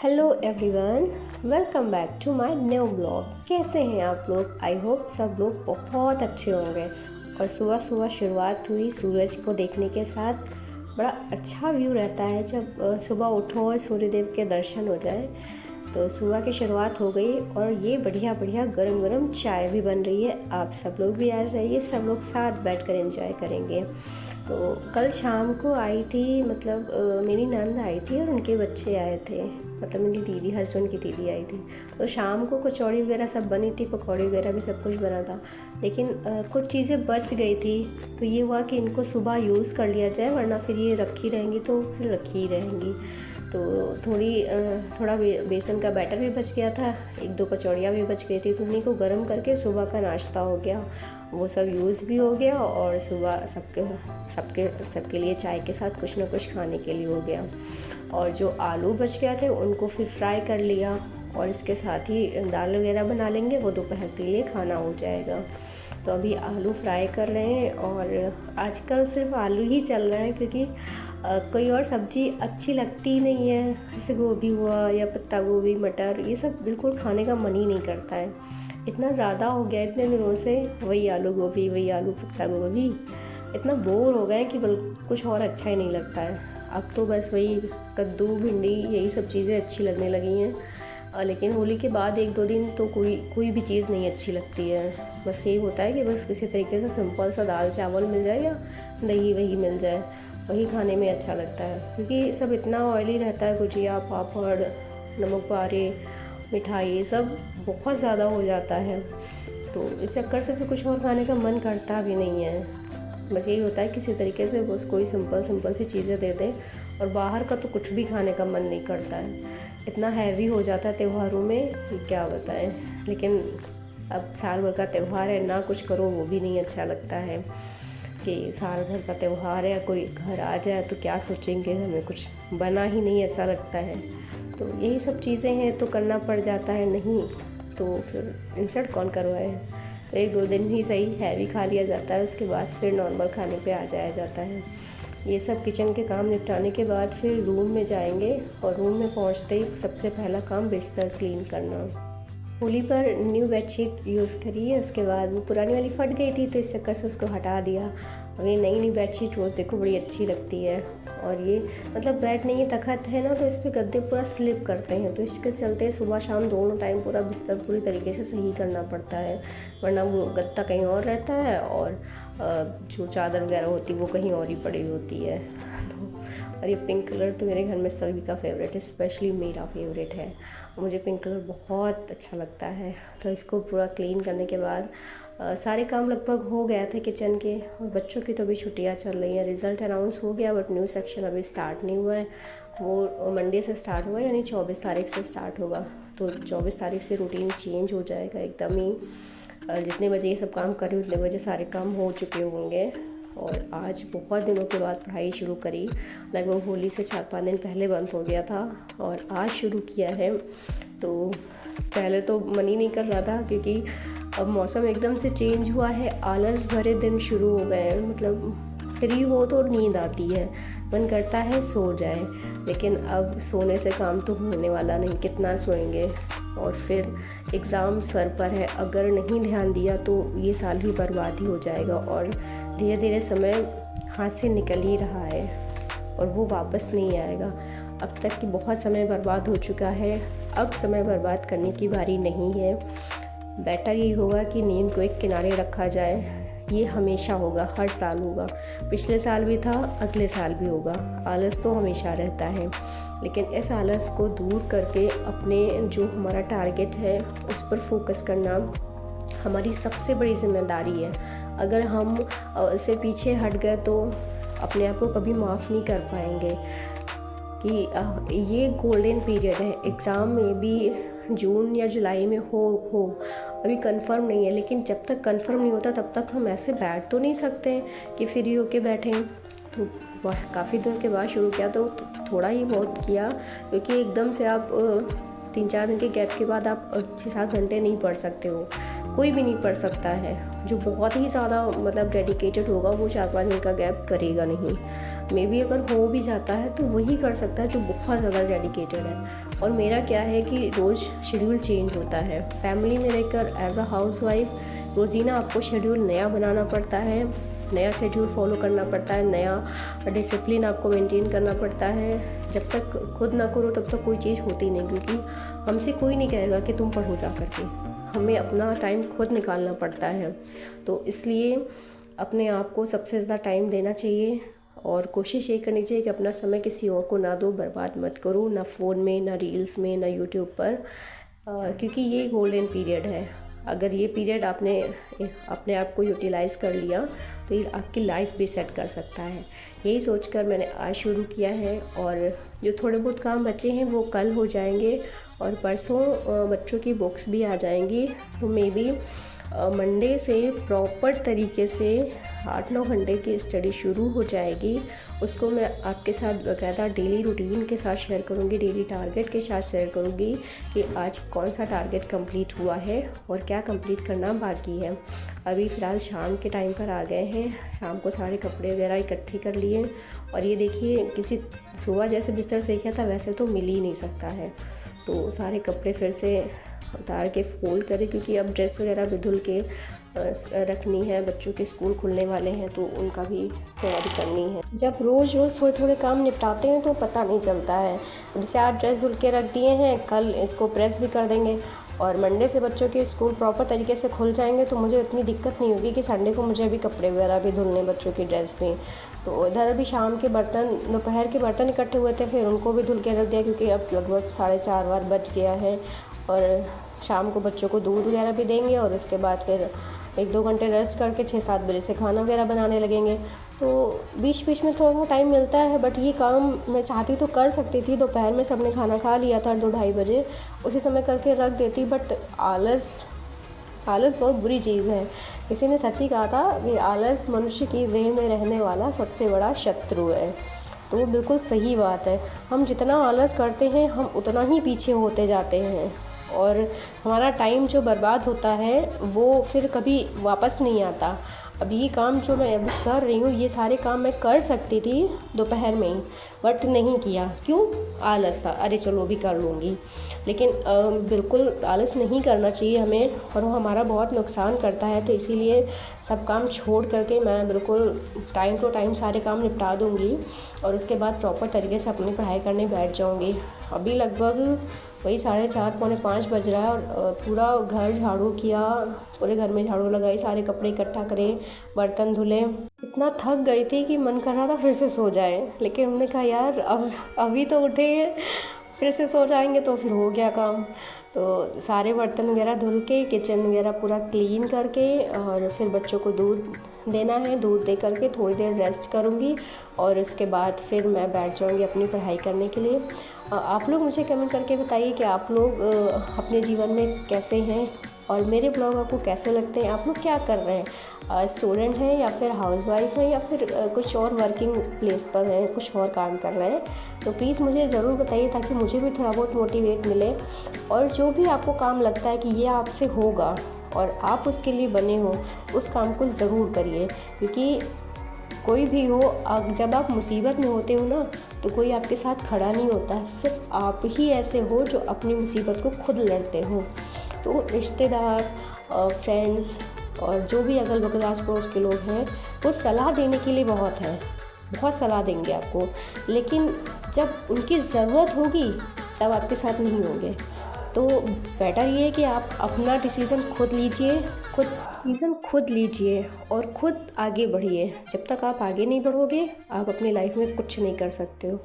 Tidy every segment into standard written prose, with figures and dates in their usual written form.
Hello everyone, welcome back to my new blog. कैसे हैं आप लोग? आई होप सब लोग बहुत अच्छे होंगे। और सुबह सुबह शुरुआत हुई सूरज को देखने के साथ। बड़ा अच्छा व्यू रहता है जब सुबह उठो और सूर्यदेव के दर्शन हो जाए। तो सुबह की शुरुआत हो गई और ये बढ़िया बढ़िया गरम गरम चाय भी बन रही है। आप सब लोग भी आ जाइए, सब लोग साथ बैठकर एंजॉय करेंगे। तो कल शाम को आई थी, मतलब मेरी नंद आई थी और उनके बच्चे आए थे, मतलब मेरी दीदी, हस्बैंड की दीदी आई थी। तो शाम को कचौड़ी वगैरह सब बनी थी, पकौड़ी वगैरह भी सब कुछ बना था। लेकिन कुछ चीज़ें बच गई थी, तो ये हुआ कि इनको सुबह यूज़ कर लिया जाए, वरना फिर ये रखी रहेंगी तो फिर रखी ही रहेंगी। तो थोड़ा बेसन का बैटर भी बच गया था, एक दो कचौड़ियाँ भी बच गई थी, तो उन्हीं को गर्म करके सुबह का नाश्ता हो गया, वो सब यूज़ भी हो गया और सुबह सबके लिए चाय के साथ कुछ ना कुछ खाने के लिए हो गया। और जो आलू बच गया थे उनको फिर फ्राई कर लिया और इसके साथ ही दाल वगैरह बना लेंगे, वो दोपहर के लिए खाना हो जाएगा। तो अभी आलू फ्राई कर रहे हैं और आजकल सिर्फ आलू ही चल रहा है, क्योंकि कोई और सब्ज़ी अच्छी लगती ही नहीं है। जैसे गोभी हुआ या पत्ता गोभी, मटर, ये सब बिल्कुल खाने का मन ही नहीं करता है। इतना ज़्यादा हो गया इतने दिनों से, वही आलू गोभी, वही आलू पत्ता गोभी, इतना बोर हो गए कि कुछ और अच्छा ही नहीं लगता है। अब तो बस वही कद्दू, भिंडी, यही सब चीज़ें अच्छी लगने लगी हैं। लेकिन होली के बाद एक दो दिन तो कोई भी चीज़ नहीं अच्छी लगती है। बस यही होता है कि बस किसी तरीके से सिंपल सा दाल चावल मिल जाए या दही वही मिल जाए, वही खाने में अच्छा लगता है। क्योंकि सब इतना ऑयली रहता है, गुजिया, पापड़, नमक पारे, मिठाई, ये सब बहुत ज़्यादा हो जाता है। तो इस चक्कर से फिर कुछ और खाने का मन करता भी नहीं है। बस यही होता है किसी तरीके से बस कोई सिंपल सी चीज़ें दे दें, और बाहर का तो कुछ भी खाने का मन नहीं करता है। इतना हैवी हो जाता है त्योहारों में कि क्या बताएं। लेकिन अब साल भर का त्यौहार है, ना कुछ करो वो भी नहीं अच्छा लगता है कि साल भर का त्यौहार है, कोई घर आ जाए तो क्या सोचेंगे, हमें कुछ बना ही नहीं ऐसा लगता है। तो यही सब चीज़ें हैं तो करना पड़ जाता है, नहीं तो फिर इंसल्ट कौन करवाए। तो एक दो दिन ही सही हैवी खा लिया जाता है, उसके बाद फिर नॉर्मल खाने पे आ जाया जाता है। ये सब किचन के काम निपटाने के बाद फिर रूम में जाएंगे और रूम में पहुंचते ही सबसे पहला काम बिस्तर क्लीन करना। होली पर न्यू बेडशीट यूज़ करी है, उसके बाद वो पुरानी वाली फट गई थी तो इस चक्कर से उसको हटा दिया। अब ये नई बेडशीट रोज़ देखो बड़ी अच्छी लगती है। और ये मतलब बेड नहीं है, तखत है ना, तो इस पर गद्दे पूरा स्लिप करते हैं, तो इसके चलते सुबह शाम दोनों टाइम पूरा बिस्तर पूरी तरीके से सही करना पड़ता है, वरना वो गद्दा कहीं और रहता है और जो चादर वगैरह होती है वो कहीं और ही पड़ी होती है। और ये पिंक कलर तो मेरे घर में सभी का फेवरेट है, स्पेशली मेरा फेवरेट है। मुझे पिंक कलर बहुत अच्छा लगता है। तो इसको पूरा क्लीन करने के बाद सारे काम लगभग हो गया थे किचन के, और बच्चों की तो अभी छुट्टियां चल रही हैं। रिज़ल्ट अनाउंस हो गया बट न्यू सेक्शन अभी स्टार्ट नहीं हुआ है, वो मंडे से स्टार्ट हुआ है, यानी 24 तारीख से स्टार्ट होगा। तो 24 तारीख से रूटीन चेंज हो जाएगा एकदम ही। जितने बजे ये सब काम कर रही हूँ उतने बजे सारे काम हो चुके होंगे। और आज बहुत दिनों के बाद पढ़ाई शुरू करी, लगभग होली से 4-5 दिन पहले बंद हो गया था और आज शुरू किया है। तो पहले तो मन ही नहीं कर रहा था, क्योंकि अब मौसम एकदम से चेंज हुआ है, आलस भरे दिन शुरू हो गए हैं। मतलब फ्री हो तो नींद आती है, मन करता है सो जाए, लेकिन अब सोने से काम तो होने वाला नहीं, कितना सोएंगे। और फिर एग्ज़ाम सर पर है, अगर नहीं ध्यान दिया तो ये साल भी बर्बाद ही हो जाएगा। और धीरे धीरे समय हाथ से निकल ही रहा है और वो वापस नहीं आएगा। अब तक कि बहुत समय बर्बाद हो चुका है, अब समय बर्बाद करने की बारी नहीं है। बेटर यही होगा कि नींद को एक किनारे रखा जाए। ये हमेशा होगा, हर साल होगा, पिछले साल भी था, अगले साल भी होगा। आलस तो हमेशा रहता है, लेकिन इस आलस को दूर करके अपने जो हमारा टारगेट है उस पर फोकस करना हमारी सबसे बड़ी जिम्मेदारी है। अगर हम इससे पीछे हट गए तो अपने आप को कभी माफ़ नहीं कर पाएंगे। कि ये गोल्डन पीरियड है, एग्ज़ाम में भी जून या जुलाई में हो अभी कंफर्म नहीं है, लेकिन जब तक कंफर्म नहीं होता तब तक हम ऐसे बैठ तो नहीं सकते कि फ्री होके बैठें। तो काफ़ी दिन के बाद शुरू किया तो थोड़ा ही बहुत किया, क्योंकि एकदम से आप 3-4 दिन के गैप के बाद आप 6-7 घंटे नहीं पढ़ सकते हो, कोई भी नहीं पढ़ सकता है। जो बहुत ही ज़्यादा मतलब डेडिकेटेड होगा वो 4-5 दिन का गैप करेगा नहीं। मे बी अगर हो भी जाता है तो वही कर सकता है जो बहुत ज़्यादा डेडिकेटेड है। और मेरा क्या है कि रोज़ शेड्यूल चेंज होता है। फैमिली में रहकर एज अ हाउसवाइफ रोज़ीना आपको शेड्यूल नया बनाना पड़ता है, नया शेड्यूल फॉलो करना पड़ता है, नया डिसिप्लिन आपको मेंटेन करना पड़ता है। जब तक खुद ना करो तब तक कोई चीज़ होती नहीं, क्योंकि हमसे कोई नहीं कहेगा कि तुम पढ़ो जा करके, हमें अपना टाइम खुद निकालना पड़ता है। तो इसलिए अपने आप को सबसे ज़्यादा टाइम देना चाहिए और कोशिश ये करनी चाहिए कि अपना समय किसी और को ना दो, बर्बाद मत करो, ना फ़ोन में, ना रील्स में, ना यूट्यूब पर, क्योंकि ये गोल्डन पीरियड है। अगर ये पीरियड आपने अपने आप को यूटिलाइज़ कर लिया तो ये आपकी लाइफ भी सेट कर सकता है। यही सोचकर मैंने आज शुरू किया है और जो थोड़े बहुत काम बचे हैं वो कल हो जाएंगे और परसों बच्चों की बुक्स भी आ जाएंगी। तो मे बी मंडे से प्रॉपर तरीके से 8-9 घंटे की स्टडी शुरू हो जाएगी। उसको मैं आपके साथ बाकायदा डेली रूटीन के साथ शेयर करूँगी, डेली टारगेट के साथ शेयर करूँगी कि आज कौन सा टारगेट कंप्लीट हुआ है और क्या कंप्लीट करना बाकी है। अभी फ़िलहाल शाम के टाइम पर आ गए हैं, शाम को सारे कपड़े वगैरह इकट्ठे कर लिए और ये देखिए किसी सुबह जैसे बिस्तर सेका था वैसे तो मिल ही नहीं सकता है। तो सारे कपड़े फिर से उतार के फोल्ड करें, क्योंकि अब ड्रेस वगैरह भी धुल के रखनी है। बच्चों के स्कूल खुलने वाले हैं तो उनका भी तैयारी करनी है। जब रोज़ थोड़े थोड़े काम निपटाते हैं तो पता नहीं चलता है। जैसे आज ड्रेस धुल के रख दिए हैं, कल इसको प्रेस भी कर देंगे और मंडे से बच्चों के स्कूल प्रॉपर तरीके से खुल जाएंगे तो मुझे इतनी दिक्कत नहीं होगी कि संडे को मुझे अभी कपड़े वगैरह भी धुलने बच्चों की ड्रेस में। तो इधर अभी शाम के बर्तन, दोपहर के बर्तन इकट्ठे हुए थे, फिर उनको भी धुल के रख दिया क्योंकि अब लगभग 4:30 बज गया है और शाम को बच्चों को दूध वगैरह भी देंगे और उसके बाद फिर 1-2 घंटे रेस्ट करके 6-7 बजे से खाना वगैरह बनाने लगेंगे। तो बीच बीच में थोड़ा टाइम मिलता है, बट ये काम मैं चाहती तो कर सकती थी। दोपहर में सबने खाना खा लिया था 2-2:30 बजे, उसी समय करके रख देती, बट आलस बहुत बुरी चीज़ है। किसी ने सच ही कहा था कि आलस मनुष्य की देह में रहने वाला सबसे बड़ा शत्रु है। तो वो बिल्कुल सही बात है। हम जितना आलस करते हैं हम उतना ही पीछे होते जाते हैं और हमारा टाइम जो बर्बाद होता है वो फिर कभी वापस नहीं आता। अब ये काम जो मैं अभी कर रही हूँ, ये सारे काम मैं कर सकती थी दोपहर में ही, बट नहीं किया। क्यों? आलस था, अरे चलो भी कर लूँगी। लेकिन बिल्कुल आलस नहीं करना चाहिए हमें, और वो हमारा बहुत नुकसान करता है। तो इसीलिए सब काम छोड़ करके मैं बिल्कुल टाइम टू टाइम सारे काम निपटा दूँगी और उसके बाद प्रॉपर तरीके से अपनी पढ़ाई करने बैठ जाऊँगी। अभी लगभग वही 4:30-4:45 बज रहा है और पूरा घर झाड़ू किया, पूरे घर में झाड़ू लगाई, सारे कपड़े इकट्ठा करे, बर्तन धुले। इतना थक गई थी कि मन कर रहा था फिर से सो जाए, लेकिन हमने कहा यार अभी तो उठे हैं, फिर से सो जाएंगे तो फिर हो गया काम। तो सारे बर्तन वगैरह धुल के, किचन वगैरह पूरा क्लीन करके और फिर बच्चों को दूध देना है, दूध दे करके थोड़ी देर रेस्ट करूँगी और उसके बाद फिर मैं बैठ जाऊँगी अपनी पढ़ाई करने के लिए। आप लोग मुझे कमेंट करके बताइए कि आप लोग अपने जीवन में कैसे हैं और मेरे ब्लॉग आपको कैसे लगते हैं। आप लोग क्या कर रहे हैं? स्टूडेंट हैं या फिर हाउसवाइफ हैं या फिर कुछ और वर्किंग प्लेस पर हैं, कुछ और काम कर रहे हैं? तो प्लीज़ मुझे ज़रूर बताइए ताकि मुझे भी थोड़ा बहुत मोटिवेट मिले। और जो भी आपको काम लगता है कि ये आपसे होगा और आप उसके लिए बने हो, उस काम को ज़रूर करिए, क्योंकि कोई भी हो, जब आप मुसीबत में होते हो ना तो कोई आपके साथ खड़ा नहीं होता। सिर्फ आप ही ऐसे हो जो अपनी मुसीबत को खुद लड़ते हो। तो रिश्तेदार, फ्रेंड्स और जो भी अगल बगल आस पड़ोस के लोग हैं वो सलाह देने के लिए बहुत हैं, बहुत सलाह देंगे आपको, लेकिन जब उनकी ज़रूरत होगी तब आपके साथ नहीं होंगे। तो बेटर ये है कि आप अपना डिसीज़न खुद लीजिए और खुद आगे बढ़िए। जब तक आप आगे नहीं बढ़ोगे आप अपनी लाइफ में कुछ नहीं कर सकते हो।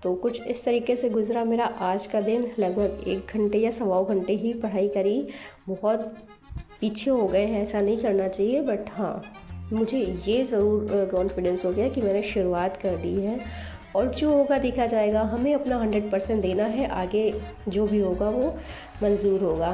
तो कुछ इस तरीके से गुजरा मेरा आज का दिन। लगभग 1 घंटे या 1.25 घंटे ही पढ़ाई करी। बहुत पीछे हो गए हैं, ऐसा नहीं करना चाहिए, बट हाँ मुझे ये ज़रूर कॉन्फिडेंस हो गया कि मैंने शुरुआत कर दी है और जो होगा देखा जाएगा। हमें अपना 100% देना है, आगे जो भी होगा वो मंजूर होगा।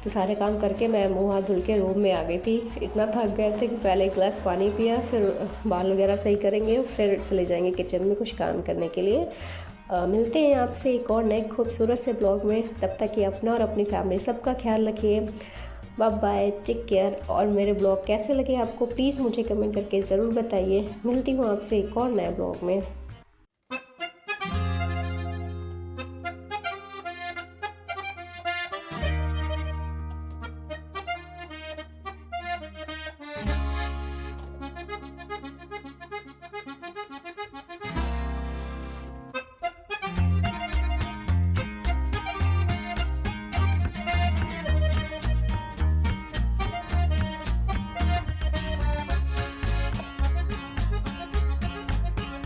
तो सारे काम करके मैं मुँह हाथ धुल के रूम में आ गई थी। इतना थक गए थे कि पहले 1 गिलास पानी पिया, फिर बाल वगैरह सही करेंगे, फिर चले जाएंगे किचन में कुछ काम करने के लिए। मिलते हैं आपसे एक और नए खूबसूरत से ब्लॉग में। तब तक ये अपना और अपनी फैमिली सबका ख्याल रखिए। Bye bye, take care. और मेरे ब्लॉग कैसे लगे आपको प्लीज़ मुझे कमेंट करके ज़रूर बताइए। मिलती हूँ आपसे एक और नए ब्लॉग में।